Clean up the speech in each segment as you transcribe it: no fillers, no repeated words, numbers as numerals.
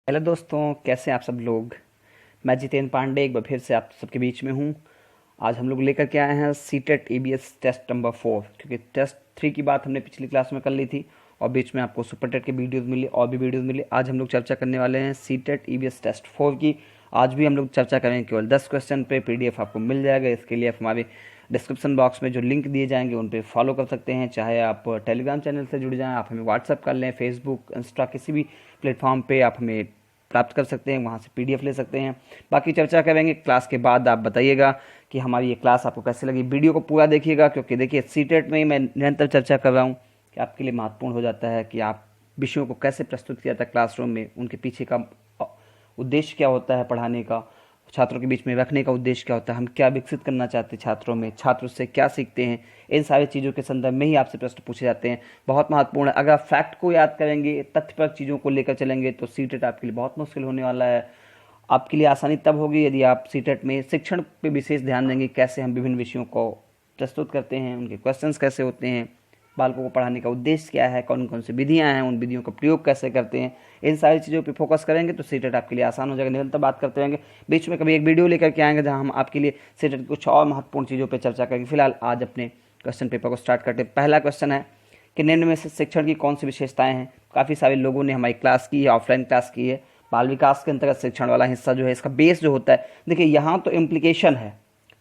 Hello दोस्तों, कैसे हैं आप सब लोग। मैं जितेंद्र पांडे एक बार फिर से आप सबके बीच में हूं। आज हम लोग लेकर के आए हैं सीटेट ईबीएस टेस्ट नंबर 4, क्योंकि टेस्ट 3 की बात हमने पिछली क्लास में कर ली थी और बीच में आपको सुपर टेट के वीडियोस मिले और भी वीडियोस मिले। आज हम लोग चर्चा करने वाले हैं सीटेट ईबीएस टेस्ट 4 की। आज भी हम लोग चर्चा करेंगे केवल 10 क्वेश्चन पे। पीडीएफ आपको मिल जाएगा। इसके लिए आप हमारे डिस्क्रिप्शन बॉक्स में जो लिंक दिए जाएंगे उन पे फॉलो कर सकते हैं। चाहे आप टेलीग्राम चैनल से जुड़ जाएं, आप हमें व्हाट्सअप कर लें, फेसबुक, इंस्टा, किसी भी प्लेटफॉर्म पे आप हमें प्राप्त कर सकते हैं, वहाँ से पीडीएफ ले सकते हैं। बाकी चर्चा करेंगे क्लास के बाद। आप बताइएगा कि हमारी ये क्लास आपको कैसे लगी। वीडियो को पूरा देखिएगा, क्योंकि देखिए सीटेट में ही मैं निरंतर चर्चा कर रहा हूँ कि आपके लिए महत्वपूर्ण हो जाता है कि आप विषयों को कैसे प्रस्तुत किया जाता है क्लासरूम में, उनके पीछे का उद्देश्य क्या होता है पढ़ाने का, छात्रों के बीच में रखने का उद्देश्य क्या होता है, हम क्या विकसित करना चाहते हैं छात्रों में, छात्र उससे क्या सीखते हैं। इन सारी चीज़ों के संदर्भ में ही आपसे प्रश्न पूछे जाते हैं। बहुत महत्वपूर्ण है। अगर आप फैक्ट को याद करेंगे, तथ्यपरक चीज़ों को लेकर चलेंगे, तो सीटेट आपके लिए बहुत मुश्किल होने वाला है। आपके लिए आसानी तब होगी यदि आप सीटेट में शिक्षण पे विशेष ध्यान देंगे, कैसे हम विभिन्न विषयों को प्रस्तुत करते हैं, उनके क्वेश्चंस कैसे होते हैं, बालकों को पढ़ाने का उद्देश्य क्या है, कौन कौन सी विधियां हैं, उन विधियों का प्रयोग कैसे करते हैं। इन सारी चीज़ों पे फोकस करेंगे तो सीटेट आपके लिए आसान हो जाएगा। निरंतर बात करते रहेंगे। बीच में कभी एक वीडियो लेकर के आएंगे जहां हम आपके लिए सीटेट की कुछ और महत्वपूर्ण चीज़ों पर चर्चा करेंगे। फिलहाल आज अपने क्वेश्चन पेपर को स्टार्ट करते हैं। पहला क्वेश्चन है कि निम्न में से शिक्षण की कौन सी विशेषताएं हैं। काफ़ी सारे लोगों ने हमारी क्लास की है, ऑफलाइन क्लास की है। बाल विकास के अंतर्गत शिक्षण वाला हिस्सा जो है, इसका बेस जो होता है, देखिए यहाँ तो इम्प्लीकेशन है।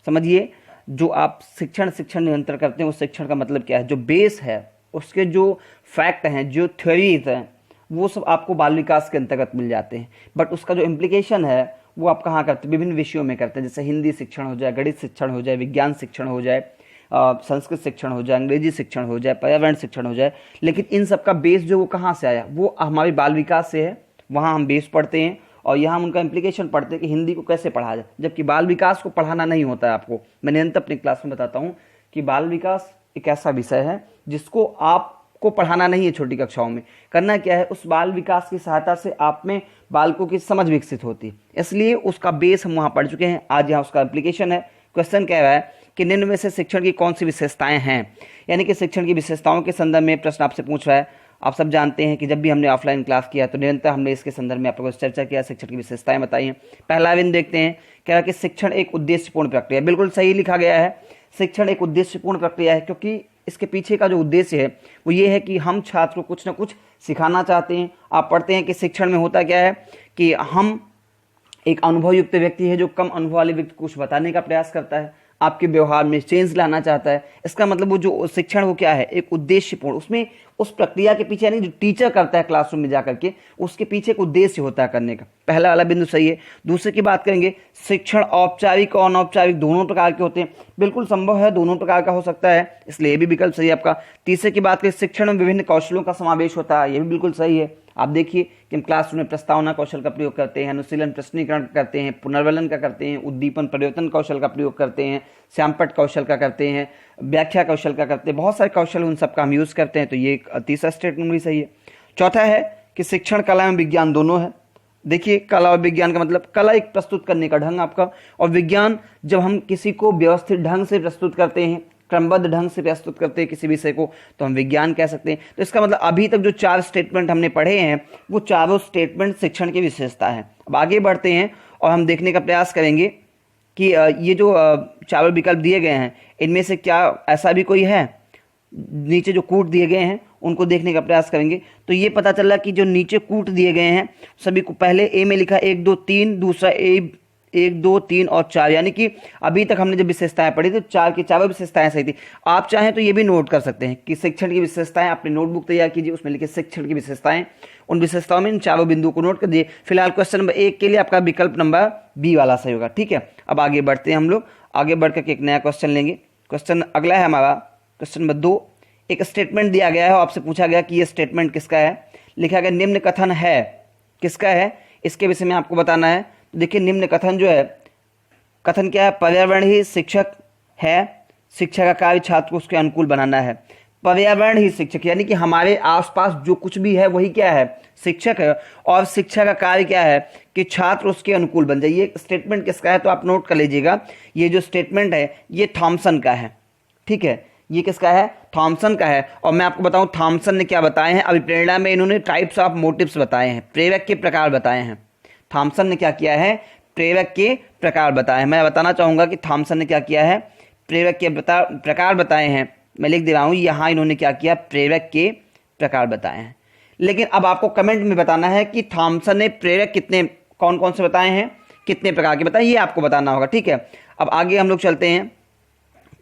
समझिए, जो आप शिक्षण निरंतर करते हैं उस शिक्षण का मतलब क्या है। जो बेस है, उसके जो फैक्ट हैं, जो थ्योरीज हैं, वो सब आपको बाल विकास के अंतर्गत मिल जाते हैं। बट उसका जो इम्प्लीकेशन है वो आप कहाँ करते हैं, विभिन्न विषयों में करते हैं। जैसे हिंदी शिक्षण हो जाए, गणित शिक्षण हो जाए, विज्ञान शिक्षण हो जाए, संस्कृत शिक्षण हो जाए, अंग्रेजी शिक्षण हो जाए, पर्यावरण शिक्षण हो जाए। लेकिन इन सब का बेस जो वो कहाँ से आया, वो हमारे बाल विकास से है। वहाँ हम बेस पढ़ते हैं और यहाँ हम उनका इम्प्लीकेशन पढ़ते हैं कि हिंदी को कैसे पढ़ा जाए। जबकि बाल विकास को पढ़ाना नहीं होता है आपको। मैं निरंतर अपनी क्लास में बताता हूँ कि बाल विकास एक ऐसा विषय है जिसको आपको पढ़ाना नहीं है। छोटी कक्षाओं में करना क्या है, उस बाल विकास की सहायता से आप में बालकों की समझ विकसित होती है। इसलिए उसका बेस हम वहाँ पढ़ चुके हैं। आज यहाँ उसका एप्लीकेशन है। क्वेश्चन कह रहा है कि निम्न में से शिक्षण की कौन सी विशेषताएं हैं। यानी कि शिक्षण की विशेषताओं के संदर्भ में प्रश्न आपसे पूछ रहा है। आप सब जानते हैं कि जब भी हमने ऑफलाइन क्लास किया तो निरंतर हमने इसके संदर्भ में आप लोगों से चर्चा किया, शिक्षण की विशेषताएं बताई हैं। पहला बिंदु देखते हैं, क्या कि शिक्षण एक उद्देश्यपूर्ण प्रक्रिया। बिल्कुल सही लिखा गया है, शिक्षण एक उद्देश्यपूर्ण प्रक्रिया है, क्योंकि इसके पीछे का जो उद्देश्य है वो ये है कि हम छात्र को कुछ ना कुछ सिखाना चाहते हैं। आप पढ़ते हैं कि शिक्षण में होता क्या है कि हम एक अनुभवयुक्त व्यक्ति है जो कम अनुभव वाले व्यक्ति को कुछ बताने का प्रयास करता है, आपके व्यवहार में चेंज लाना चाहता है। इसका मतलब वो जो शिक्षण वो क्या है, एक उद्देश्यपूर्ण। उसमें उस प्रक्रिया के पीछे यानी जो टीचर करता है क्लासरूम में जाकर के, उसके पीछे एक उद्देश्य होता है करने का। पहला वाला बिंदु सही है। दूसरे की बात करेंगे, शिक्षण औपचारिक और अनौपचारिक दोनों प्रकार के होते हैं। बिल्कुल संभव है, दोनों प्रकार का हो सकता है, इसलिए ये भी विकल्प सही है आपका। तीसरे की बात करें, शिक्षण में विभिन्न कौशलों का समावेश होता है, ये भी बिल्कुल सही है। आप देखिए कि हम क्लासरूम में प्रस्तावना कौशल का प्रयोग करते हैं, अनुशीलन प्रश्नीकरण करते हैं, पुनर्वलन का करते हैं, उद्दीपन परिवर्तन कौशल का प्रयोग करते हैं, श्यामपट्ट कौशल का करते हैं, व्याख्या कौशल का करते हैं। बहुत सारे कौशल उन सब का हम यूज़ करते हैं। तो ये तीसरा स्टेटमेंट भी सही है। चौथा है कि शिक्षण कला एवं विज्ञान दोनों है। देखिए, कला और विज्ञान का मतलब कला एक प्रस्तुत करने का ढंग आपका, और विज्ञान जब हम किसी को व्यवस्थित ढंग से प्रस्तुत करते हैं, क्रमबद्ध ढंग से प्रस्तुत करते हैं किसी विषय को, तो हम विज्ञान कह सकते हैं। तो इसका मतलब अभी तक जो 4 स्टेटमेंट हमने पढ़े हैं वो चारों स्टेटमेंट शिक्षण की विशेषता है। अब आगे बढ़ते हैं और हम देखने का प्रयास करेंगे कि ये जो चारों विकल्प दिए गए हैं इनमें से क्या ऐसा भी कोई है। नीचे जो कूट दिए गए हैं उनको देखने का प्रयास करेंगे तो ये पता चला कि जो नीचे कूट दिए गए हैं सभी को पहले ए में लिखा 1 2 3, दूसरा ए 1 2 3 और 4, यानी कि अभी तक हमने जब विशेषताएं पढ़ी तो 4 की चारों विशेषताएं सही थी। आप चाहें तो ये भी नोट कर सकते हैं कि शिक्षण की विशेषताएं, अपनी नोटबुक तैयार कीजिए, उसमें लिखिए शिक्षण की विशेषताएं। उन विशेषताओं में इन चारों बिंदुओं को नोट कर दिए। फिलहाल क्वेश्चन नंबर 1 के लिए आपका विकल्प नंबर बी वाला सही होगा। ठीक है, अब आगे बढ़ते हैं। हम लोग आगे बढ़ करके एक नया क्वेश्चन लेंगे। क्वेश्चन अगला है हमारा क्वेश्चन नंबर 2। एक स्टेटमेंट दिया गया है और आपसे पूछा गया कि ये स्टेटमेंट किसका है। लिखा गया निम्न कथन है, किसका है, इसके विषय में आपको बताना है। तो देखिए, निम्न कथन जो है, कथन क्या है, पर्यावरण ही शिक्षक है, शिक्षा का कार्य छात्र को उसके अनुकूल बनाना है। पर्यावरण ही शिक्षक, यानी कि हमारे आसपास जो कुछ भी है वही क्या है, शिक्षक है। और शिक्षा का कार्य क्या है कि छात्र उसके अनुकूल बन जाए। ये स्टेटमेंट किसका है तो आप नोट कर लीजिएगा। ये जो स्टेटमेंट है ये थॉमसन का है। ठीक है, ये किसका है? थॉमसन का है। और मैं आपको बताऊं थॉमसन ने क्या बताए हैं, अभिप्रेरणा में इन्होंने टाइप्स ऑफ मोटिव्स बताए हैं, प्रेरक के प्रकार बताए हैं। थॉमसन ने क्या किया है? प्रेरक के प्रकार बताए हैं। मैं बताना चाहूंगा कि थॉमसन ने क्या किया है? प्रेरक के प्रकार बताए हैं। मैं लिख दे रहा हूं यहाँ इन्होंने क्या किया? प्रेरक के प्रकार बताए हैं। लेकिन अब आपको कमेंट में बताना है कि थॉमसन ने प्रेरक कितने, कौन कौन से बताए हैं, कितने प्रकार के बताए, ये आपको बताना होगा। ठीक है, अब आगे हम लोग चलते हैं,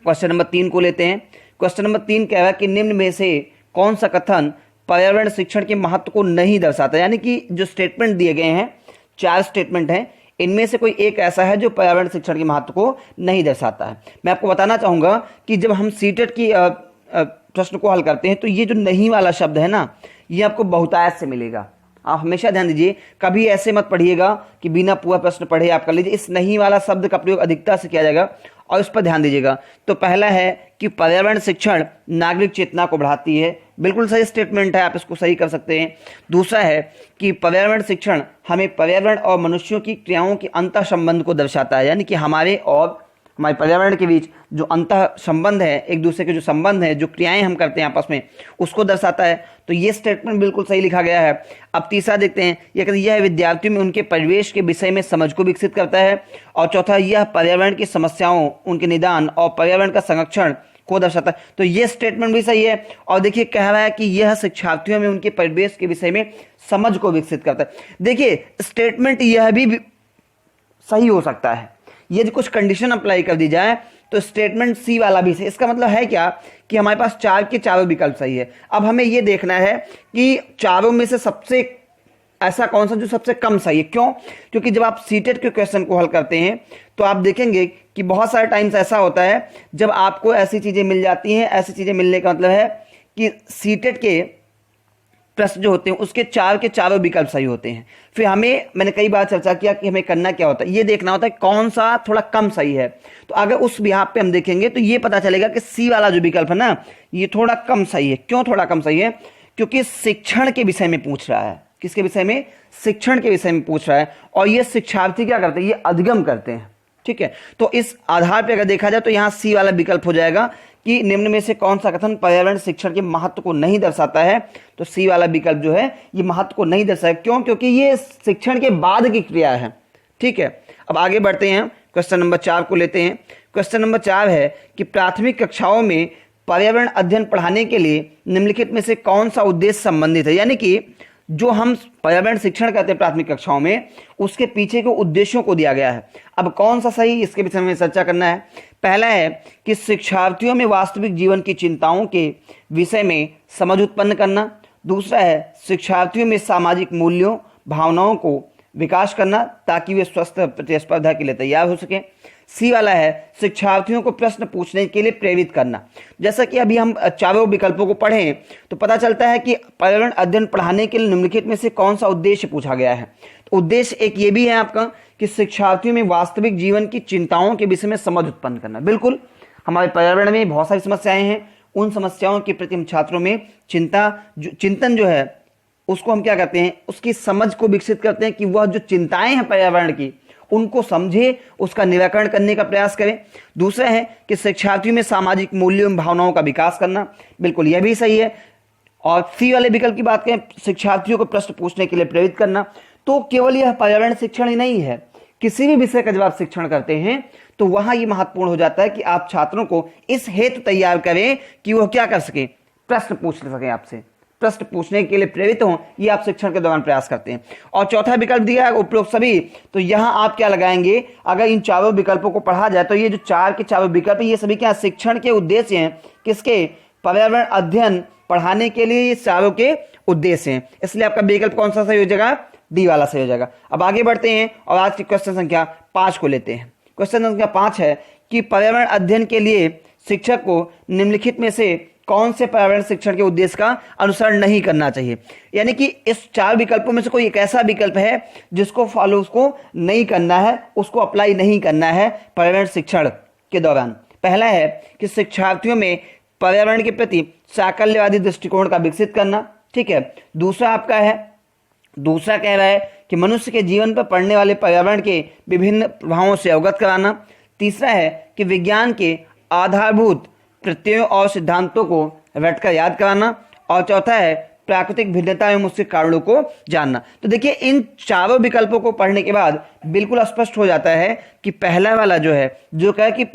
क्वेश्चन नंबर 3 को लेते हैं। क्वेश्चन नंबर 3 कह रहा है कि निम्न में से कौन सा कथन पर्यावरण शिक्षण के महत्व को नहीं दर्शाता। यानी कि जो स्टेटमेंट दिए गए हैं, 4 स्टेटमेंट हैं, इनमें से कोई एक ऐसा है जो पर्यावरण शिक्षण के महत्व को नहीं दर्शाता है। मैं आपको बताना चाहूंगा कि जब हम सीटेट की प्रश्न को हल करते हैं तो ये जो नहीं वाला शब्द है ना, ये आपको बहुतायत से मिलेगा। आप हमेशा ध्यान दीजिए, कभी ऐसे मत पढ़िएगा कि बिना पूरा प्रश्न पढ़े आप कर लीजिए। इस नहीं वाला शब्द का प्रयोग अधिकता से किया जाएगा और इस पर ध्यान दीजिएगा। तो पहला है कि पर्यावरण शिक्षण नागरिक चेतना को बढ़ाती है, बिल्कुल सही स्टेटमेंट है, आप इसको सही कर सकते हैं। दूसरा है कि पर्यावरण शिक्षण हमें पर्यावरण और मनुष्यों की क्रियाओं के अंतः संबंध को दर्शाता है, यानी कि हमारे और हमारे पर्यावरण के बीच जो अंतः संबंध है, एक दूसरे के जो संबंध है, जो क्रियाएं हम करते हैं आपस में, उसको दर्शाता है। तो ये स्टेटमेंट बिल्कुल सही लिखा गया है। अब तीसरा देखते हैं, यह विद्यार्थियों में उनके परिवेश के विषय में समझ को विकसित करता है। और चौथा, यह पर्यावरण की समस्याओं, उनके निदान और पर्यावरण का संरक्षण को दर्शाता है। तो ये स्टेटमेंट भी सही है। और देखिए कह रहा है कि यह शिक्षार्थियों में उनके परिवेश के विषय में समझ को विकसित करता है। देखिए स्टेटमेंट यह भी सही हो सकता है, यदि कुछ कंडीशन अप्लाई कर दी जाए तो स्टेटमेंट सी वाला भी सही। इसका मतलब है क्या कि हमारे पास 4 के चारों विकल्प सही है। अब हमें यह देखना है कि चारों में से सबसे ऐसा कौन सा जो सबसे कम सही है। क्यों? क्योंकि जब आप सीटेट के क्वेश्चन को हल करते हैं तो आप देखेंगे कि बहुत सारे टाइम्स ऐसा होता है जब आपको ऐसी चीजें मिल जाती हैं। ऐसी चीजें मिलने का मतलब है कि सीटेट के प्रश्न जो होते हैं उसके 4 के चारों विकल्प सही होते हैं। फिर हमें, मैंने कई बार चर्चा किया कि हमें करना क्या होता है, ये देखना होता है कौन सा थोड़ा कम सही है। तो अगर उस बिहाफ पे हम देखेंगे तो ये पता चलेगा कि सी वाला जो विकल्प है ना, ये थोड़ा कम सही है। क्यों थोड़ा कम सही है? क्योंकि शिक्षण के विषय में पूछ रहा है। किसके विषय में? शिक्षण के विषय में पूछ रहा है। और ये शिक्षार्थी क्या करते हैं? ये अधिगम करते हैं। ठीक है, तो इस आधार पर अगर देखा जाए तो यहाँ सी वाला विकल्प हो जाएगा कि निम्न में से कौन सा कथन पर्यावरण शिक्षण के महत्व को नहीं दर्शाता है। तो सी वाला विकल्प जो है ये महत्व को नहीं दर्शाता। क्यों? क्योंकि ये शिक्षण के बाद की क्रिया है। ठीक है, अब आगे बढ़ते हैं, क्वेश्चन नंबर 4 को लेते हैं। क्वेश्चन नंबर 4 है कि प्राथमिक कक्षाओं में पर्यावरण अध्ययन पढ़ाने के लिए निम्नलिखित में से कौन सा उद्देश्य संबंधित है। यानी कि जो हम पर्यावरण शिक्षण कहते हैं प्राथमिक कक्षाओं में, उसके पीछे के उद्देश्यों को दिया गया है। अब कौन सा सही, इसके विषय में चर्चा करना है। पहला है कि शिक्षार्थियों में वास्तविक जीवन की चिंताओं के विषय में समझ उत्पन्न करना। दूसरा है शिक्षार्थियों में सामाजिक मूल्यों, भावनाओं को विकास करना ताकि वे स्वस्थ प्रतिस्पर्धा के लिए तैयार हो सके। सी वाला है शिक्षार्थियों को प्रश्न पूछने के लिए प्रेरित करना। जैसा कि अभी हम चारों विकल्पों को पढ़ें तो पता चलता है कि पर्यावरण अध्ययन पढ़ाने के लिए निम्नलिखित में से कौन सा उद्देश्य पूछा गया है। तो उद्देश्य एक ये भी है आपका कि शिक्षार्थियों में वास्तविक जीवन की चिंताओं के विषय में समझ उत्पन्न करना। बिल्कुल, हमारे पर्यावरण में बहुत सारी समस्याएं हैं, उन समस्याओं के प्रति हम छात्रों में चिंतन जो है उसको हम क्या करते हैं, उसकी समझ को विकसित करते हैं कि वह जो चिंताएं हैं पर्यावरण की उनको समझे, उसका निराकरण करने का प्रयास करें। दूसरा है कि शिक्षार्थियों में सामाजिक मूल्यों एवं भावनाओं का विकास करना। बिल्कुल यह भी सही है। और सी वाले विकल्प की बात करें, शिक्षार्थियों को प्रश्न पूछने के लिए प्रेरित करना। तो केवल यह पर्यावरण शिक्षण ही नहीं है, किसी भी विषय का जब आप शिक्षण करते हैं तो वहां यह महत्वपूर्ण हो जाता है कि आप छात्रों को इस हेतु तैयार करें कि वह क्या कर सके, प्रश्न पूछ सकें, आपसे प्रश्न पूछने के लिए प्रेरित हों। ये आप शिक्षण के दौरान प्रयास करते हैं। और चौथा विकल्प दिया है उपरोक्त सभी, तो यहां आप क्या लगाएंगे, अगर इन चारों विकल्पों को पढ़ा जाए तो ये जो 4 के चारों विकल्प है ये सभी क्या शिक्षण के उद्देश्य हैं। किसके? पर्यावरण अध्ययन पढ़ाने के लिए ये चारों के उद्देश्य हैं। इसलिए आपका विकल्प कौन सा सही हो जाएगा? डी वाला सही हो जाएगा। अब आगे बढ़ते हैं और आज की क्वेश्चन संख्या 5 को लेते हैं। क्वेश्चन संख्या 5 है कि पर्यावरण अध्ययन के लिए शिक्षक को निम्नलिखित में से कौन से पर्यावरण शिक्षण के उद्देश्य का अनुसरण नहीं करना चाहिए। यानी कि इस 4 विकल्पों में से कोई एक ऐसा विकल्प है जिसको फॉलो, उसको नहीं करना है, उसको अप्लाई नहीं करना है पर्यावरण शिक्षण के दौरान। पहला है कि शिक्षार्थियों में पर्यावरण के प्रति साकल्यवादी दृष्टिकोण का विकसित करना। ठीक है। दूसरा कह रहा है कि मनुष्य के जीवन पर पड़ने वाले पर्यावरण के विभिन्न प्रभावों से अवगत कराना। तीसरा है कि विज्ञान के आधारभूत प्रत्ययों और सिद्धांतों को रटकर याद कराना, और चौथा है प्राकृतिक भिन्नता एवं उसके कारणों को जानना। तो देखिए इन चारों विकल्पों को पढ़ने के बाद बिल्कुल स्पष्ट हो जाता है कि पहला वाला जो है, जो कहे कि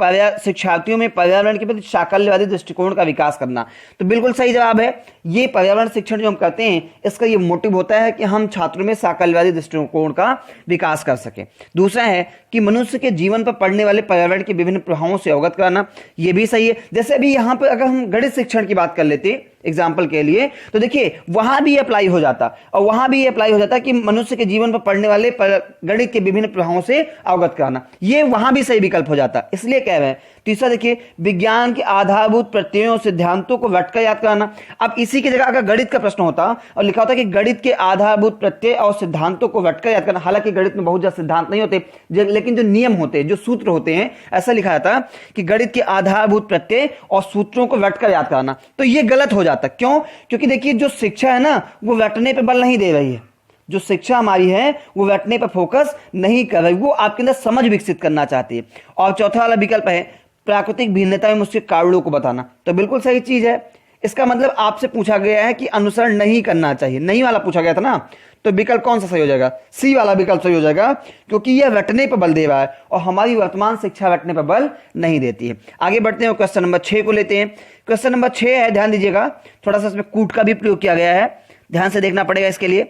शिक्षार्थियों में पर्यावरण के प्रति साकल्यवादी दृष्टिकोण का विकास करना, तो बिल्कुल सही जवाब है। ये पर्यावरण शिक्षण जो हम करते हैं इसका ये मोटिव होता है कि हम छात्रों में साकल्यवादी दृष्टिकोण का विकास कर सके। दूसरा है कि मनुष्य के जीवन पर पड़ने वाले पर्यावरण के विभिन्न प्रभावों से अवगत कराना, ये भी सही है। जैसे अभी यहाँ पर अगर हम गणित शिक्षण की बात कर लेते एग्जाम्पल के लिए, तो देखिए वहां भी अप्लाई हो जाता, और वहां भी अप्लाई हो जाता कि मनुष्य के जीवन पर पड़ने वाले गणित के विभिन्न प्रभावों से अवगत कराना, ये वहां भी सही विकल्प हो जाता, इसलिए कह रहे हैं। तीसरा देखिए विज्ञान के आधारभूत प्रत्ययों सिद्धांतों को रटकर याद कराना। अब इसी की जगह अगर गणित का प्रश्न होता और लिखा होता कि गणित के आधारभूत प्रत्यय और सिद्धांतों को रटकर याद करना, हालांकि गणित में बहुत ज्यादा सिद्धांत नहीं होते, लेकिन जो नियम होते हैं, जो सूत्र होते हैं, ऐसा लिखा जाता कि गणित के आधारभूत प्रत्यय और सूत्रों को रटकर याद कराना, तो ये गलत हो जाता। क्यों? क्योंकि देखिए जो शिक्षा है ना वो रटने पर बल नहीं दे रही है, जो शिक्षा हमारी है वो रटने पर फोकस नहीं कर रही, वो आपके अंदर समझ विकसित करना चाहती है। और चौथा वाला विकल्प है प्राकृतिक भिन्नता में उसके कारणों को बताना, तो बिल्कुल सही चीज है। इसका मतलब आपसे पूछा गया है कि अनुसरण नहीं करना चाहिए, नहीं वाला पूछा गया था ना, तो विकल्प कौन सा सही हो जाएगा? सी वाला विकल्प सही हो जाएगा, क्योंकि यह रटने पर बल दे रहा है और हमारी वर्तमान शिक्षा रटने पर बल नहीं देती है। आगे बढ़ते हैं, क्वेश्चन नंबर 6 को लेते हैं। क्वेश्चन नंबर 6 है, ध्यान दीजिएगा, थोड़ा सा इसमें कूट का भी प्रयोग किया गया है, ध्यान से देखना पड़ेगा इसके लिए।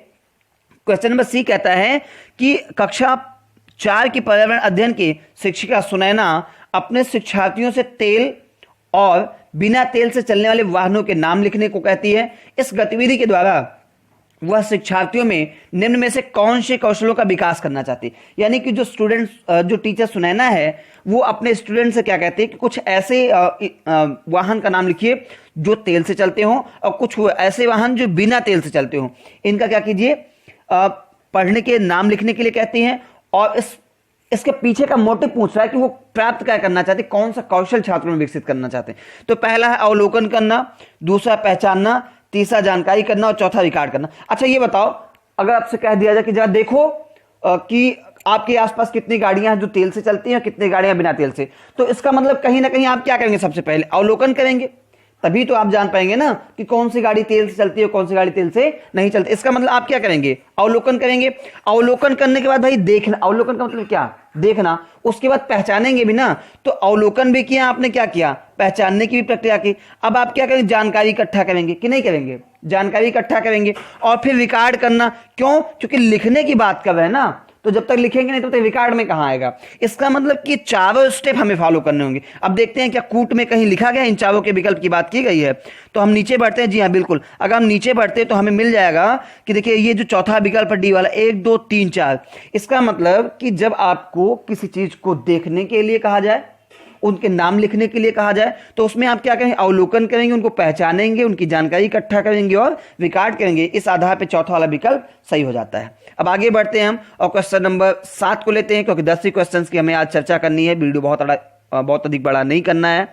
क्वेश्चन नंबर सी कहता है कि कक्षा 4 की पर्यावरण अध्ययन की शिक्षिका सुनैना अपने शिक्षार्थियों से तेल और बिना तेल से चलने वाले वाहनों के नाम लिखने को कहती है। इस गतिविधि के द्वारा वह शिक्षार्थियों में निम्न में से कौन से कौशलों का विकास करना चाहती है? यानी कि जो टीचर सुनैना है वो अपने स्टूडेंट से क्या कहते हैं कि कुछ ऐसे वाहन का नाम लिखिए जो तेल से चलते हों और कुछ ऐसे वाहन जो बिना तेल से चलते हों, इनका क्या कीजिए पढ़ने के नाम लिखने के लिए कहती हैं। और इसके पीछे का मोटिव पूछ रहा है कि वो प्राप्त क्या करना चाहते, कौन सा कौशल छात्रों में विकसित करना चाहते हैं। तो पहला है अवलोकन करना, दूसरा पहचानना, तीसरा जानकारी करना और चौथा रिकॉर्ड करना। अच्छा ये बताओ, अगर आपसे कह दिया जाए कि जरा देखो कि आपके आसपास कितनी गाड़ियां हैं जो तेल से चलती हैं, कितनी गाड़ियां बिना तेल से, तो इसका मतलब कहीं ना कहीं आप क्या करेंगे? सबसे पहले अवलोकन करेंगे, तभी तो आप जान पाएंगे ना कि कौन सी गाड़ी तेल से चलती है कौन सी गाड़ी तेल से नहीं चलती। इसका मतलब आप क्या करेंगे? अवलोकन करेंगे। अवलोकन करने के बाद भाई देखना, अवलोकन का मतलब क्या? देखना। उसके बाद पहचानेंगे भी ना, तो अवलोकन भी किया आपने, क्या किया? पहचानने की भी प्रक्रिया की। अब आप क्या करेंगे? जानकारी इकट्ठा करेंगे कि नहीं करेंगे? जानकारी इकट्ठा करेंगे और फिर रिकॉर्ड करना। क्यों? क्योंकि लिखने की बात कर रहे हैं ना, तो जब तक लिखेंगे नहीं तब तक रिकॉर्ड में कहां आएगा। इसका मतलब कि चारों स्टेप हमें फॉलो करने होंगे। अब देखते हैं क्या कूट में कहीं लिखा गया इन चारों के विकल्प की बात की गई है। तो हम नीचे बढ़ते हैं। जी हाँ बिल्कुल, अगर हम नीचे बढ़ते हैं तो हमें मिल जाएगा कि देखिए ये जो चौथा विकल्प डी वाला 1 2 3 4, इसका मतलब कि जब आपको किसी चीज को देखने के लिए कहा जाए, उनके नाम लिखने के लिए कहा जाए, तो उसमें आप क्या करेंगे? अवलोकन करेंगे, उनको पहचानेंगे, उनकी जानकारी इकट्ठा करेंगे और रिकॉर्ड करेंगे। इस आधार पर चौथा वाला विकल्प सही हो जाता है। अब आगे बढ़ते हैं हम और क्वेश्चन नंबर 7 को लेते हैं, क्योंकि 10 ही क्वेश्चन की हमें आज चर्चा करनी है, वीडियो बहुत अधिक बड़ा नहीं करना है।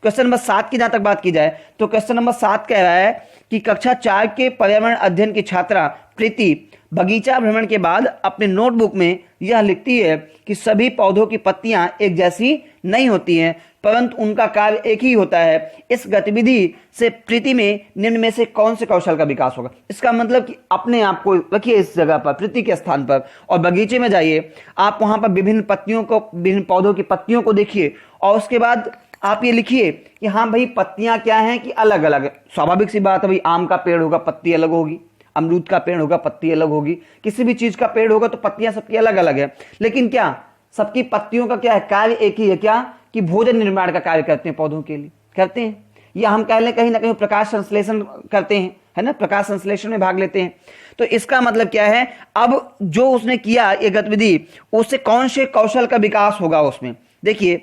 क्वेश्चन नंबर 7 की जहां तक बात की जाए तो क्वेश्चन नंबर 7 कह रहा है कि कक्षा 4 के पर्यावरण अध्ययन की छात्रा प्रीति बगीचा भ्रमण के बाद अपने नोटबुक में यह लिखती है कि सभी पौधों की पत्तियां एक जैसी नहीं होती हैं, परंतु उनका कार्य एक ही होता है। इस गतिविधि से प्रीति में निम्न में से कौन से कौशल का विकास होगा? इसका मतलब कि अपने आप को रखिए इस जगह पर, प्रीति के स्थान पर, और बगीचे में जाइए। आप वहां पर विभिन्न पौधों की पत्तियों को देखिए और उसके बाद आप ये लिखिए कि हाँ भाई पत्तियां क्या हैं कि अलग अलग है। स्वाभाविक सी बात है भाई, आम का पेड़ होगा पत्ती अलग होगी, अमरूद का पेड़ होगा पत्ती अलग होगी, किसी भी चीज का पेड़ होगा तो पत्तियां सबकी अलग अलग है। लेकिन क्या सबकी पत्तियों का क्या है? कार्य एक ही है, क्या? कि भोजन निर्माण का कार्य करते हैं, पौधों के लिए करते हैं, या हम कह लें कहीं ना कहीं प्रकाश संश्लेषण करते हैं, है ना, प्रकाश संश्लेषण में भाग लेते हैं। तो इसका मतलब क्या है? अब जो उसने किया ये गतिविधि, उससे कौन से कौशल का विकास होगा उसमें? देखिए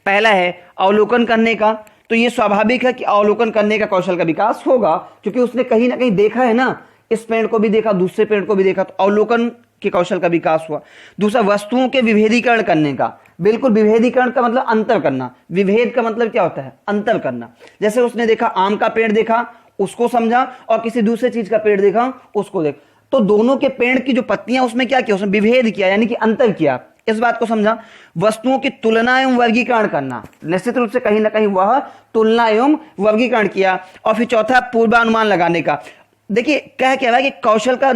पहला है अवलोकन करने का, तो ये स्वाभाविक है कि अवलोकन करने का कौशल का विकास होगा, क्योंकि उसने कहीं ना कहीं देखा है ना, इस पेड़ को भी देखा, दूसरे पेड़ को भी देखा, तो अवलोकन के कौशल का विकास हुआ। दूसरा वस्तुओं के विभेदीकरण करने का, बिल्कुल विभेदीकरण का मतलब अंतर करना, विभेद का मतलब क्या होता है? अंतर करना। जैसे उसने देखा आम का पेड़ देखा, उसको समझा, और किसी दूसरे चीज का पेड़ देखा, उसको देख, तो दोनों के पेड़ की जो पत्तियां उसमें क्या किया? उसने विभेद किया, यानी कि अंतर किया। इस बात को समझा, वस्तुओं की तुलना एवं वर्गीकरण करना, निश्चित रूप से कहीं ना कहीं वह तुलना एवं वर्गीकरण किया। और फिर चौथा पूर्वानुमान लगाने का। देखिए क्या रहा है कि कौशल का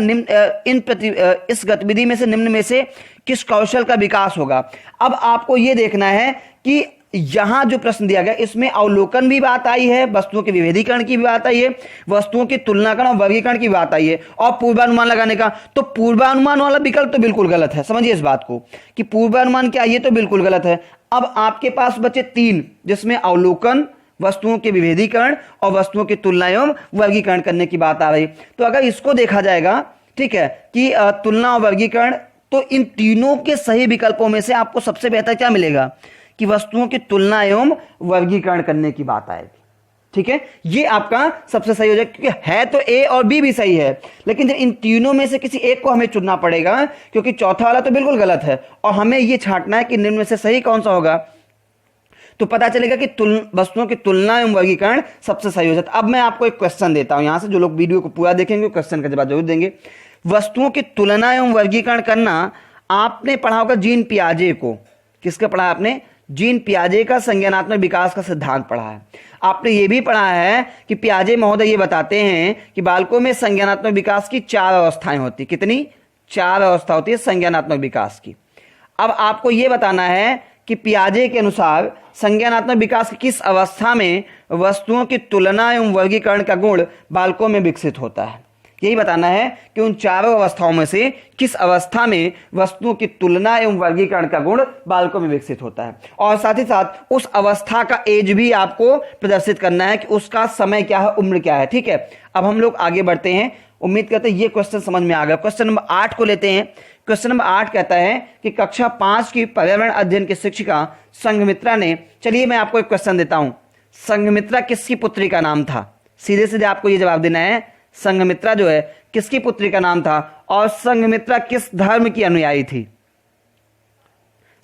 इस गतिविधि में से निम्न में से किस कौशल का विकास होगा। अब आपको यह देखना है कि यहां जो प्रश्न दिया गया इसमें अवलोकन भी बात आई है, वस्तुओं के विभेदीकरण की भी बात आई है, वस्तुओं की तुलनाकरण और वर्गीकरण की बात आई है, और पूर्वानुमान लगाने का। तो पूर्वानुमान वाला विकल्प तो बिल्कुल गलत है, समझिए इस बात को कि पूर्वानुमान क्या, ये तो बिल्कुल गलत है। अब आपके पास बचे 3, जिसमें अवलोकन, वस्तुओं के विभेदीकरण और वस्तुओं की तुलना एवं वर्गीकरण करने की बात आ रही। तो अगर इसको देखा जाएगा, ठीक है, कि तुलना और वर्गीकरण, तो इन तीनों के सही विकल्पों में से आपको सबसे बेहतर क्या मिलेगा कि वस्तुओं की तुलना एवं वर्गीकरण करने की बात आएगी। ठीक है, ये आपका सबसे सही हो जाएगा, क्योंकि है तो ए और बी भी सही है, लेकिन जब इन तीनों में से किसी एक को हमें चुनना पड़ेगा, क्योंकि चौथा वाला तो बिल्कुल गलत है और हमें ये छांटना है कि निम्न में से सही कौन सा होगा। तो पता चलेगा कि वस्तुओं की तुलना एवं वर्गीकरण सबसे सही हो जाता है। अब मैं आपको एक क्वेश्चन देता हूं, यहां से जो लोग वीडियो को पूरा देखेंगे क्वेश्चन का जवाब जरूर देंगे। वस्तुओं की तुलना एवं वर्गीकरण करना आपने पढ़ा होगा जीन पियाजे को। किसका पढ़ा आपने? जीन पियाजे का संज्ञानात्मक विकास का सिद्धांत पढ़ा है। आपने ये भी पढ़ा है कि पियाजे महोदय ये बताते हैं कि बालकों में संज्ञानात्मक विकास की 4 अवस्थाएं होती। कितनी? 4 अवस्था होती है संज्ञानात्मक विकास की। अब आपको ये बताना है कि पियाजे के अनुसार संज्ञानात्मक विकास की किस अवस्था में वस्तुओं की तुलना एवं वर्गीकरण का गुण बालकों में विकसित होता है। यही बताना है कि उन 4 अवस्थाओं में से किस अवस्था में वस्तुओं की तुलना एवं वर्गीकरण का गुण बालकों में विकसित होता है, और साथ ही साथ उस अवस्था का एज भी आपको प्रदर्शित करना है कि उसका समय क्या है, उम्र क्या है। ठीक है, अब हम लोग आगे बढ़ते हैं। उम्मीद करते हैं ये क्वेश्चन समझ में आ गया। क्वेश्चन नंबर 8 को लेते हैं। क्वेश्चन नंबर 8 कहता है कि कक्षा 5 की पर्यावरण अध्ययन की शिक्षिका संघमित्रा ने, चलिए मैं आपको एक क्वेश्चन देता हूं, संघमित्रा किसकी पुत्री का नाम था? सीधे सीधे आपको ये जवाब देना है, संघमित्रा जो है किसकी पुत्री का नाम था, और संघमित्रा किस धर्म की अनुयायी थी?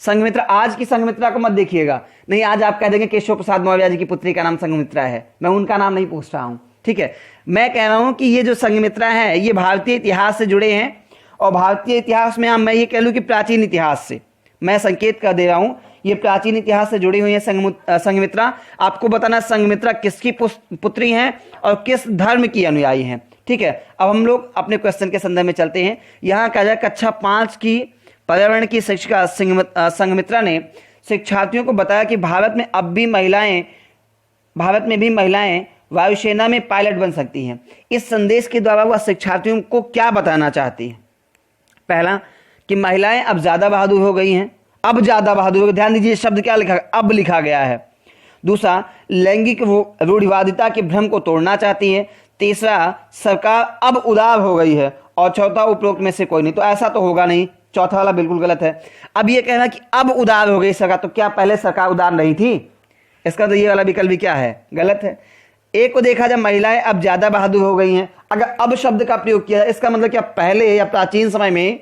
संघमित्रा, आज की संघमित्रा को मत देखिएगा, नहीं आज आप कह देंगे केशव प्रसाद मौर्य जी की पुत्री का नाम संघमित्रा है, मैं उनका नाम नहीं पूछ रहा हूं। ठीक है, मैं कह रहा हूं कि ये जो संघमित्रा है ये भारतीय इतिहास से जुड़े हैं, और भारतीय इतिहास में मैं ये कह लूं कि प्राचीन इतिहास से, मैं संकेत कर दे रहा हूं, ये प्राचीन इतिहास से जुड़ी हुई है संघमित्रा। आपको बताना संघमित्रा किसकी पुत्री हैं और किस धर्म की अनुयायी हैं। ठीक है, अब हम लोग अपने क्वेश्चन के संदर्भ में चलते हैं। यहां कहा जाए कक्षा 5 की पर्यावरण की शिक्षिका संघमित्रा ने शिक्षार्थियों को बताया कि भारत में भी महिलाएं वायुसेना में पायलट बन सकती हैं। इस संदेश के द्वारा वह शिक्षार्थियों को क्या बताना चाहती है? पहला कि महिलाएं अब ज्यादा बहादुर हो गई हैं, अब ज्यादा बहादुर हो गई, ध्यान दीजिए शब्द क्या लिखा, अब लिखा गया है। दूसरा, लैंगिक रूढ़िवादिता के भ्रम को तोड़ना चाहती है। तीसरा, सरकार अब उदार हो गई है, और चौथा, उपरोक्त में से कोई नहीं। तो ऐसा तो होगा नहीं, चौथा वाला बिल्कुल गलत है। अब ये कहना कि अब उदार हो गई सरकार, तो क्या पहले सरकार उदार नहीं थी? इसका तो ये वाला विकल्प भी क्या है, गलत है। एक को देखा जाए महिलाएं अब ज्यादा बहादुर हो गई हैं, अगर अब शब्द का प्रयोग किया जाए इसका मतलब क्या पहले या प्राचीन समय में,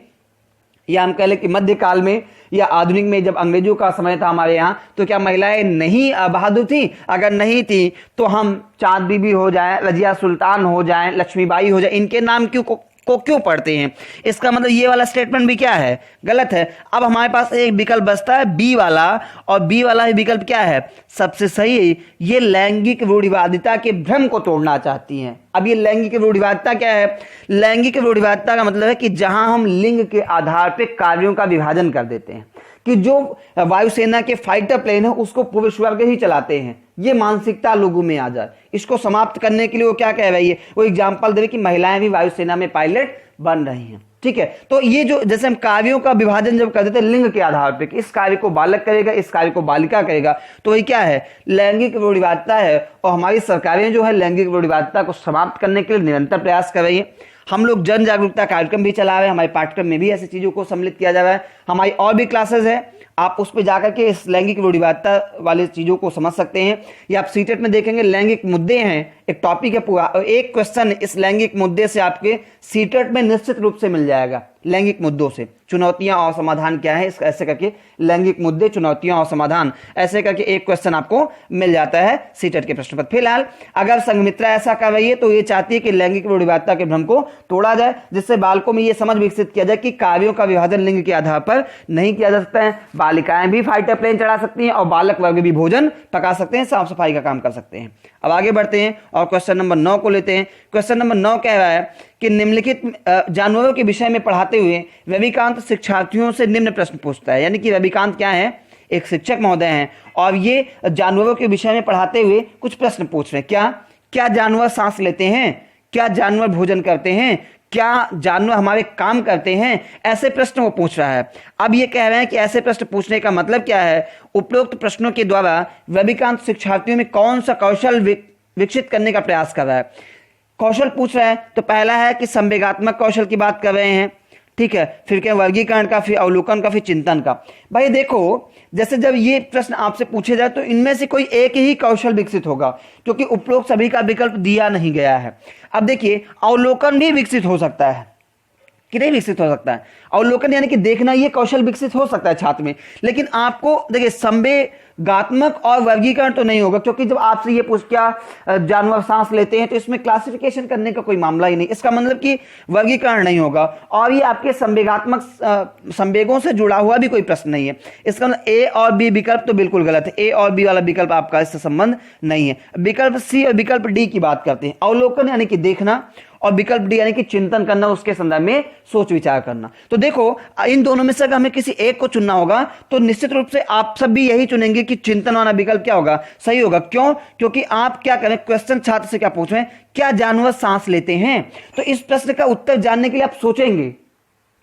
या हम कह लें कि मध्यकाल में या आधुनिक में, जब अंग्रेजों का समय था हमारे यहाँ, तो क्या महिलाएं नहीं बहादुर थी? अगर नहीं थी तो हम चांद बीबी हो जाए, रजिया सुल्तान हो जाए, लक्ष्मीबाई हो जाए, इनके नाम क्यों पढ़ते हैं? इसका मतलब ये वाला स्टेटमेंट भी क्या है, गलत है। अब हमारे पास एक विकल्प बचता है बी वाला, और बी वाला ही विकल्प क्या है, सबसे सही। ये लैंगिक रूढ़िवादिता के भ्रम को तोड़ना चाहती हैं। अब ये लैंगिक रूढ़िवादिता क्या है? लैंगिक रूढ़िवादिता का मतलब है कि जहां हम लिंग के आधार पर कार्यों का विभाजन कर देते हैं, कि जो वायुसेना के फाइटर प्लेन है उसको पुरुष वर्ग ही चलाते हैं, ये मानसिकता लोगों में आ जाए। इसको समाप्त करने के लिए वो क्या कह रही है, वो एग्जाम्पल दे कि महिलाएं भी वायुसेना में पायलट बन रही हैं। ठीक है, तो ये जो जैसे हम कार्यों का विभाजन जब कर देते हैं लिंग के आधार पर कि इस कार्य को बालक करेगा, इस कार्य को बालिका करेगा, तो वही क्या है, लैंगिक रूढ़िवादिता है। और हमारी सरकारें जो है लैंगिक रूढ़िवादिता को समाप्त करने के लिए निरंतर प्रयास कर रही है। हम लोग जन जागरूकता कार्यक्रम भी चला रहे हैं, हमारे पाठ्यक्रम में भी ऐसी चीजों को सम्मिलित किया जा रहा है। हमारी और भी क्लासेस है, आप उस पर जाकर के इस लैंगिक रूढ़िवादिता वाली चीजों को समझ सकते हैं, या आप सीटेट में देखेंगे लैंगिक मुद्दे हैं, एक टॉपिक है पूरा, और एक क्वेश्चन इस लैंगिक मुद्दे से आपके सीटेट में निश्चित रूप से मिल जाएगा। लैंगिक मुद्दों से चुनौतियां और समाधान क्या है, इसका ऐसे करके लैंगिक मुद्दे, चुनौतियां और समाधान, ऐसे करके एक क्वेश्चन आपको मिल जाता है सीटेट के प्रश्न पत्र। फिलहाल अगर संघमित्रा ऐसा कर रही है तो ये चाहती है कि लैंगिक रूढ़िवादिता के भ्रम को तोड़ा जाए, जिससे बालकों में ये समझ विकसित किया जाए कि कार्यों का विभाजन लिंग के आधार पर नहीं किया जा सकता है। बालिकाएं भी फाइटर प्लेन चढ़ा सकती हैं और बालक वर्ग भी भोजन पका सकते हैं, साफ सफाई का काम कर सकते हैं। अब आगे बढ़ते हैं और क्वेश्चन नंबर 9 को लेते हैं। क्वेश्चन नंबर 9 कह रहा है कि निम्नलिखित जानवरों के विषय में पढ़ाते हुए रविकांत शिक्षार्थियों से निम्न प्रश्न पूछता है। यानी कि रविकांत क्या है, एक शिक्षक महोदय हैं और ये जानवरों के विषय में पढ़ाते हुए कुछ प्रश्न पूछ रहे हैं। क्या जानवर सांस लेते हैं, क्या जानवर भोजन करते हैं, क्या जानवर हमारे काम करते हैं, ऐसे प्रश्न वो पूछ रहा है। अब ये कह रहे हैं कि ऐसे प्रश्न पूछने का मतलब क्या है, उपरोक्त प्रश्नों के द्वारा रविकांत शिक्षार्थियों में कौन सा कौशल विकसित करने का प्रयास कर रहा है। कौशल पूछ रहा है तो पहला है कि संवेगात्मक कौशल की बात कर रहे हैं, ठीक है, फिर क्या वर्गीकरण का, फिर अवलोकन का, फिर चिंतन का। भाई देखो, जैसे जब ये प्रश्न आपसे पूछे जाए तो इनमें से कोई एक ही कौशल विकसित होगा, क्योंकि उपरोक्त सभी का विकल्प दिया नहीं गया है। अब देखिए, अवलोकन भी विकसित हो सकता है कि नहीं विकसित हो सकता है। अवलोकन यानी कि देखना, ये कौशल विकसित हो सकता है छात्र में, लेकिन आपको देखिए संवेगात्मक और वर्गीकरण तो नहीं होगा, क्योंकि जब आपसे ये पूछ क्या जानवर सांस लेते हैं तो इसमें क्लासिफिकेशन करने का कोई मामला ही नहीं, इसका मतलब कि वर्गीकरण नहीं होगा। और ये आपके संवेगात्मक संवेगों से जुड़ा हुआ भी कोई प्रश्न नहीं है। इसका मतलब ए और बी विकल्प तो बिल्कुल गलत है, ए और बी वाला विकल्प आपका इससे संबंध नहीं है। विकल्प सी और विकल्प डी की बात करते हैं, अवलोकन यानी कि देखना और विकल्प डी यानी कि चिंतन करना, उसके संदर्भ में सोच विचार करना। तो देखो, इन दोनों में से अगर हमें किसी एक को चुनना होगा तो निश्चित रूप से आप सब भी यही चुनेंगे कि चिंतन वाला विकल्प क्या होगा, सही होगा। क्यों? क्योंकि आप क्या करें, क्वेश्चन छात्र से क्या पूछ रहे हैं, क्या जानवर सांस लेते हैं। तो इस प्रश्न का उत्तर जानने के लिए आप सोचेंगे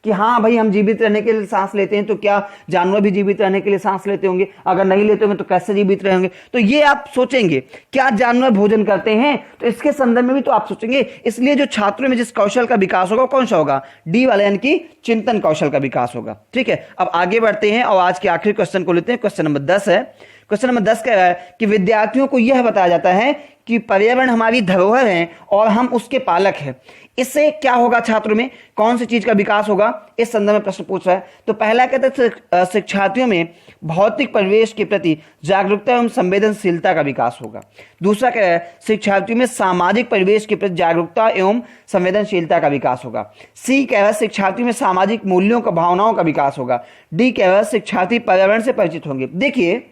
कि हाँ भाई, हम जीवित रहने के लिए सांस लेते हैं, तो क्या जानवर भी जीवित रहने के लिए सांस लेते होंगे, अगर नहीं लेते होंगे तो कैसे जीवित रहेंगे। तो ये आप सोचेंगे। क्या जानवर भोजन करते हैं, तो इसके संदर्भ में भी तो आप सोचेंगे। इसलिए जो छात्रों में जिस कौशल का विकास होगा कौन सा होगा, डी वाला, यानी कि चिंतन कौशल का विकास होगा। ठीक है, अब आगे बढ़ते हैं और आज के आखिरी क्वेश्चन को लेते हैं। क्वेश्चन नंबर 10 है। क्वेश्चन नंबर 10 कह रहा है कि विद्यार्थियों को यह बताया जाता है कि पर्यावरण हमारी धरोहर है और हम उसके पालक हैं। इससे क्या होगा, छात्रों में कौन सी चीज का विकास होगा, इस संदर्भ में प्रश्न पूछ रहा है। तो पहला कहते हैं शिक्षार्थियों में भौतिक परिवेश के प्रति जागरूकता एवं संवेदनशीलता का विकास होगा। दूसरा कह रहा है शिक्षार्थियों में सामाजिक परिवेश के प्रति जागरूकता एवं संवेदनशीलता का विकास होगा। सी कह रहा है शिक्षार्थियों में सामाजिक मूल्यों का, भावनाओं का विकास होगा। डी कह रहा है शिक्षार्थी पर्यावरण से परिचित होंगे। देखिए,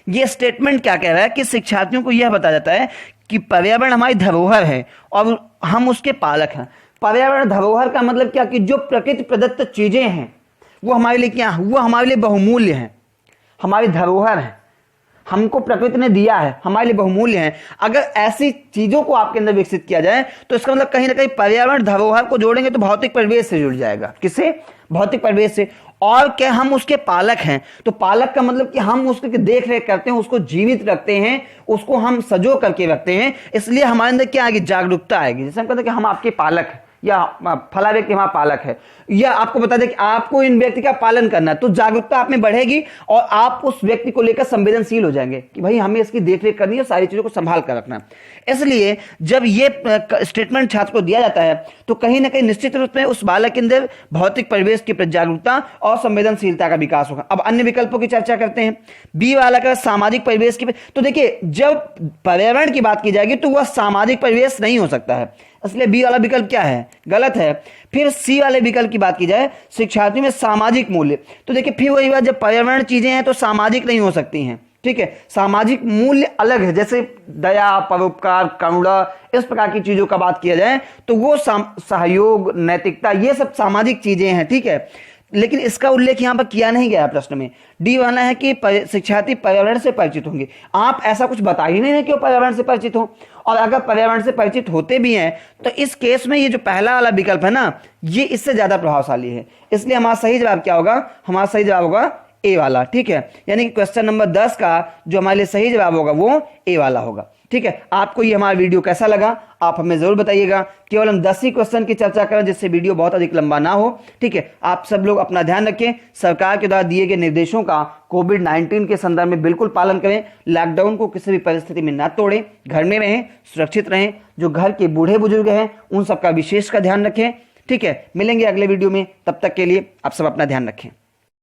ये स्टेटमेंट क्या कह रहा है कि शिक्षार्थियों को यह बताया जाता है कि पर्यावरण हमारी धरोहर है और हम उसके पालक हैं। पर्यावरण धरोहर का मतलब क्या, कि जो प्रकृति प्रदत्त चीजें हैं वो हमारे लिए क्या, वो हमारे लिए बहुमूल्य हैं, हमारी धरोहर है, हमको प्रकृति ने दिया है, हमारे लिए बहुमूल्य है। अगर ऐसी चीजों को आपके अंदर विकसित किया जाए तो इसका मतलब कहीं ना कहीं पर्यावरण धरोहर को जोड़ेंगे तो भौतिक परिवेश से जुड़ जाएगा। किससे? भौतिक परिवेश से। और क्या हम उसके पालक हैं, तो पालक का मतलब कि हम उसकी देख रेख करते हैं, उसको जीवित रखते हैं, उसको हम सजो करके रखते हैं। इसलिए हमारे अंदर क्या आएगी, जागरूकता आएगी। जैसे हम कहते हैं कि हम आपके पालक हैं या फला व्यक्ति हमारा पालक है, या आपको बता दें कि आपको इन व्यक्ति का पालन करना है, तो जागरूकता आप में बढ़ेगी और आप उस व्यक्ति को लेकर संवेदनशील हो जाएंगे कि भाई हमें इसकी देखरेख करनी है, सारी चीजों को संभाल कर रखना है। इसलिए जब ये स्टेटमेंट छात्र को दिया जाता है तो कहीं ना कहीं निश्चित रूप में उस बालक के अंदर भौतिक परिवेश की प्रति जागरूकता और संवेदनशीलता का विकास होगा। अब अन्य विकल्पों की चर्चा करते हैं। बी वाला का सामाजिक परिवेश की, तो देखिए जब पर्यावरण की बात की जाएगी तो वह सामाजिक परिवेश नहीं हो सकता है, इसलिए बी वाला विकल्प क्या है, गलत है। फिर सी वाले विकल्प की बात की जाए, शिक्षार्थियों में सामाजिक मूल्य, तो देखिए फिर वही बात, जब पर्यावरण चीजें हैं तो सामाजिक नहीं हो सकती हैं। ठीक है, सामाजिक मूल्य अलग है, जैसे दया, परोपकार, करुणा, इस प्रकार की चीजों का बात किया जाए तो वो सहयोग, नैतिकता, ये सब सामाजिक चीजें हैं। ठीक है, लेकिन इसका उल्लेख यहां पर किया नहीं गया प्रश्न में। डी वाला है कि शिक्षार्थी पर्यावरण से परिचित होंगे। आप ऐसा कुछ बता ही नहीं है कि वो पर्यावरण से परिचित हो, और अगर पर्यावरण से परिचित होते भी हैं तो इस केस में ये जो पहला वाला विकल्प है ना, ये इससे ज्यादा प्रभावशाली है। इसलिए हमारा सही जवाब क्या होगा, हमारा सही जवाब होगा ए वाला। ठीक है, यानी कि क्वेश्चन नंबर 10 का जो हमारे लिए सही जवाब होगा वो ए वाला होगा। ठीक है, आपको ये हमारा वीडियो कैसा लगा आप हमें जरूर बताइएगा। केवल हम 10 ही क्वेश्चन की चर्चा करें जिससे वीडियो बहुत अधिक लंबा ना हो। ठीक है, आप सब लोग अपना ध्यान रखें, सरकार के द्वारा दिए गए निर्देशों का कोविड-19 के संदर्भ में बिल्कुल पालन करें, लॉकडाउन को किसी भी परिस्थिति में ना तोड़ें, घर में रहें, सुरक्षित रहें। जो घर के बूढ़े बुजुर्ग हैं उन सबका विशेष का ध्यान रखें। ठीक है, मिलेंगे अगले वीडियो में, तब तक के लिए आप सब अपना ध्यान रखें।